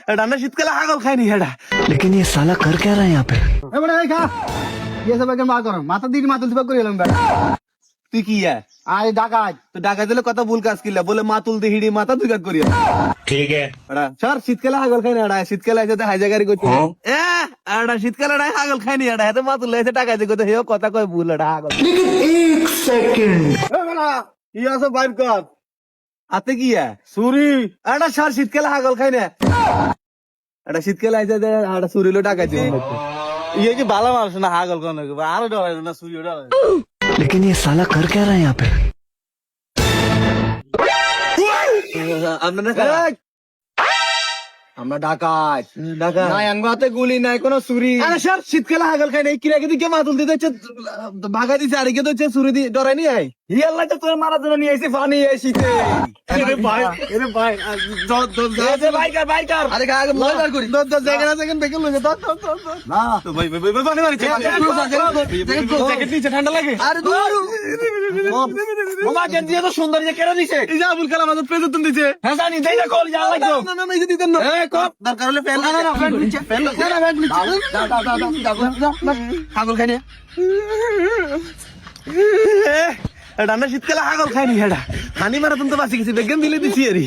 এটা না শীতকালে হাগল খায়নি এটা। लेकिन ये साला कर क्या रहा है यहाँ पे? এবারে এই খা ইয়ে সব একদম বার করো মাথা দিকে মাথা দিবা করে এলাম বেটা তুই কি আয় ডাকাত তো ডাকা দিলে কথা ভুল কাজ কিলা বলে মা তুলতে হিড়ি মাথা তুই কাজ করিয়া ठीक है। এডা স্যার শীতকালে হাগল খায়নি এডা শীতকালে এসে হাইজাগারি করছে এডা শীতকালে এডা হাগল খায়নি এডা এতে মা তুললে এসে টাকা দিয়ে কথা হেও কথা কয় ভুল এডা হাগল लेकिन एक सेकंड। এ বেটা ই আছে বাইর কর আতে কি সুরি এডা স্যার শীতকালে হাগল খায় না এডা শীতকালে এসে এডা সুরিলো টাকা দিয়ে ইয়ে কি ভালো মানুষ না হাগল কোন আরো ডরাই না সুরি ডরাই लेकिन ये साला कर क्या रहा है यहाँ पे? আমরা ডাকাত ঢাকা নাই আঙ্গাতে গুলি নাই কোনো চুরি আরে স্যার শীতকালে হাগল খায় না কিরা কি দিকে মা তুলতে দিচ্ছে ভাগা দিছে আর কি দিচ্ছে সুরি দিয়ে ডরাই নি আই ইয়াল্লা তো তোর মারা জন্য নিয়ে এসে পানি এসিতে আরে ভাই ভাই কার আরে আগে মজা বার করি জায়গা বেকে লয়ে দর না তো ভাই পানি মারিছে জ্যাকেট নিচে ঠান্ডা লাগে আরে দূর মামা কেন দিয়ে তো সুন্দর যে কেন দিছে এই যে আবুল কালাম আমাদের প্রেজেন্ট দিছে হ্যাঁ জানি দেই না কল যা লাগতো না না এই যে দিতেন না এ কপ দরকার হলে ফেল না না ফ্রেন্ড নিচে ফেল না না ফ্রেন্ড নিচে দাও হাগল খায় না এটা না শীতকালে হাগল খায়নি এটা হানি মারা তুমি তো বাঁচি গেছি বেগেন দিলে দিছি আরে